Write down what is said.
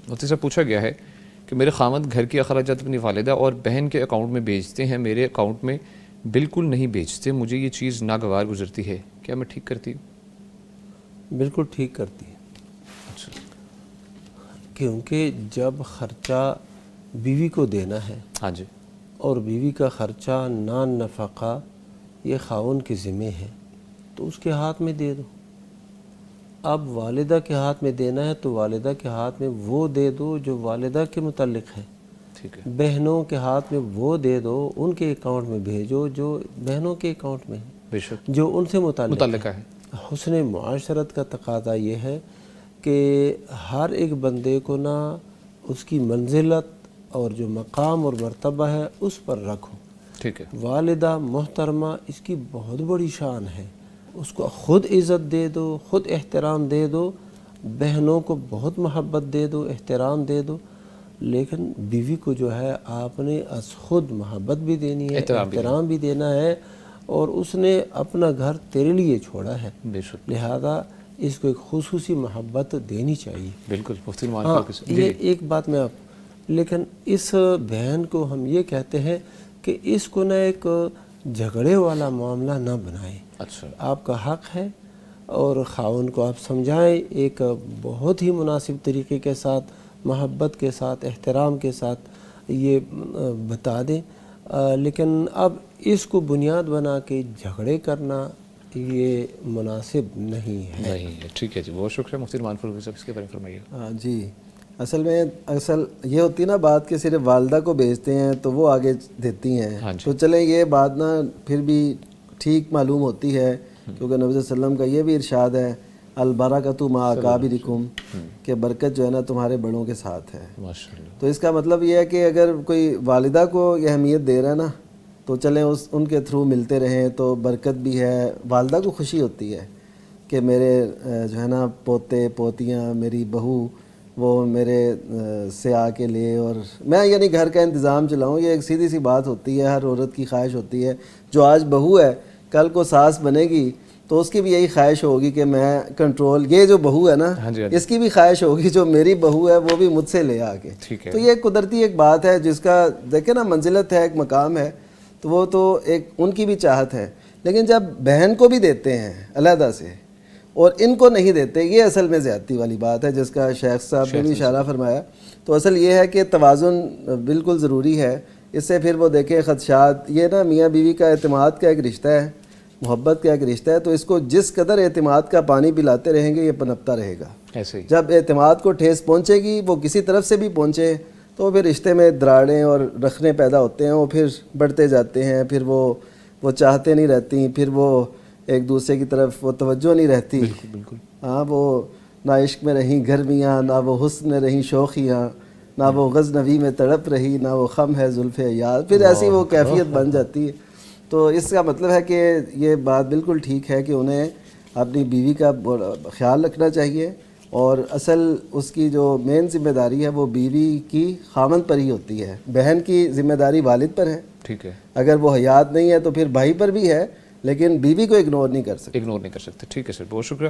مفتی صاحب پوچھا گیا ہے کہ میرے خامد گھر کی اخراجات اپنی والدہ اور بہن کے اکاؤنٹ میں بھیجتے ہیں، میرے اکاؤنٹ میں بالکل نہیں بھیجتے، مجھے یہ چیز ناگوار گزرتی ہے، کیا میں ٹھیک کرتی ہوں؟ بالکل ٹھیک کرتی ہے، اچھا کیونکہ جب خرچہ بیوی کو دینا ہے ہاں جی، اور بیوی کا خرچہ نان نفقہ یہ خاوند کے ذمہ ہے تو اس کے ہاتھ میں دے دو۔ اب والدہ کے ہاتھ میں دینا ہے تو والدہ کے ہاتھ میں وہ دے دو جو والدہ کے متعلق ہے، ٹھیک ہے، بہنوں کے ہاتھ میں وہ دے دو، ان کے اکاؤنٹ میں بھیجو جو بہنوں کے اکاؤنٹ میں ہے، بے شک جو ان سے متعلق متعلقہ ہے۔ ہے، حسن معاشرت کا تقاضا یہ ہے کہ ہر ایک بندے کو نا اس کی منزلت اور جو مقام اور مرتبہ ہے اس پر رکھو۔ ٹھیک ہے، والدہ محترمہ اس کی بہت بڑی شان ہے، اس کو خود عزت دے دو، خود احترام دے دو، بہنوں کو بہت محبت دے دو، احترام دے دو، لیکن بیوی کو جو ہے آپ نے از خود محبت بھی دینی ہے، احترام بھی دینا ہے، اور اس نے اپنا گھر تیرے لیے چھوڑا ہے، بے شک، لہذا اس کو ایک خصوصی محبت دینی چاہیے۔ بالکل مفتی نعمان ہاں فاروقی صاحب، یہ ایک بات میں آپ، لیکن اس بہن کو ہم یہ کہتے ہیں کہ اس کو نہ ایک جھگڑے والا معاملہ نہ بنائیں۔ اچھا، آپ کا حق ہے اور خاوند کو آپ سمجھائیں ایک بہت ہی مناسب طریقے کے ساتھ، محبت کے ساتھ، احترام کے ساتھ یہ بتا دیں، لیکن اب اس کو بنیاد بنا کے جھگڑے کرنا یہ مناسب نہیں ہے۔ نہیں ہے، ٹھیک ہے جی، بہت شکریہ مفتی نعمان فاروقی صاحب، اس کے بارے میں فرمائیے۔ جی، اصل یہ ہوتی ہے نا بات کہ صرف والدہ کو بھیجتے ہیں تو وہ آگے دیتی ہیں، ہاں جی، تو چلیں یہ بات نا پھر بھی ٹھیک معلوم ہوتی ہے، کیونکہ نبی صلی اللہ علیہ وسلم کا یہ بھی ارشاد ہے البرکۃ مع اکابرکم، کہ برکت جو ہے نا تمہارے بڑوں کے ساتھ ہے۔ ماشاء اللہ، تو اس کا مطلب یہ ہے کہ اگر کوئی والدہ کو یہ اہمیت دے رہا ہے نا تو چلیں ان کے تھرو ملتے رہیں تو برکت بھی ہے، والدہ کو خوشی ہوتی ہے کہ میرے جو ہے نا پوتے پوتیاں، میری بہو وہ میرے سے آ کے لے، اور میں یعنی گھر کا انتظام چلاؤں۔ یہ ایک سیدھی سی بات ہوتی ہے، ہر عورت کی خواہش ہوتی ہے، جو آج بہو ہے کل کو ساس بنے گی تو اس کی بھی یہی خواہش ہوگی کہ میں کنٹرول، یہ جو بہو ہے نا ہاں جی، ہاں جی، اس کی بھی خواہش ہوگی جو میری بہو ہے وہ بھی مجھ سے لے آ کے۔ ٹھیک ہے، تو یہ قدرتی ایک بات ہے جس کا دیکھیں نا منزلت ہے، ایک مقام ہے، تو وہ تو ایک ان کی بھی چاہت ہے، لیکن جب بہن کو بھی دیتے ہیں علیحدہ سے اور ان کو نہیں دیتے، یہ اصل میں زیادتی والی بات ہے جس کا شیخ صاحب نے بھی اشارہ فرمایا۔ تو اصل یہ ہے کہ توازن بالکل ضروری ہے، اس سے پھر وہ دیکھیں خدشات، یہ نا میاں بیوی کا اعتماد کا ایک رشتہ ہے، محبت کا ایک رشتہ ہے، تو اس کو جس قدر اعتماد کا پانی پلاتے رہیں گے یہ پنپتا رہے گا۔ ایسے ہی، جب اعتماد کو ٹھیس پہنچے گی، وہ کسی طرف سے بھی پہنچے، تو پھر رشتے میں دراڑیں اور رخنے پیدا ہوتے ہیں، وہ پھر بڑھتے جاتے ہیں، پھر وہ چاہتے نہیں رہتی، پھر وہ ایک دوسرے کی طرف وہ توجہ نہیں رہتی۔ بالکل بالکل، ہاں، وہ نہ عشق میں رہیں گرمیاں، نہ وہ حسن میں رہیں شوخیاں، نہ وہ غزنوی میں تڑپ رہی، نہ وہ خم ہے زلف یار، پھر ایسی وہ کیفیت بن جاتی ہے۔ تو اس کا مطلب ہے کہ یہ بات بالکل ٹھیک ہے کہ انہیں اپنی بیوی کا خیال رکھنا چاہیے، اور اصل اس کی جو مین ذمہ داری ہے وہ بیوی کی خامند پر ہی ہوتی ہے، بہن کی ذمہ داری والد پر ہے، ٹھیک ہے، اگر وہ حیات نہیں ہے تو پھر بھائی پر بھی ہے، لیکن بیوی کو اگنور نہیں کر سکتے۔ اگنور نہیں کر سکتے، ٹھیک ہے سر، بہت شکریہ۔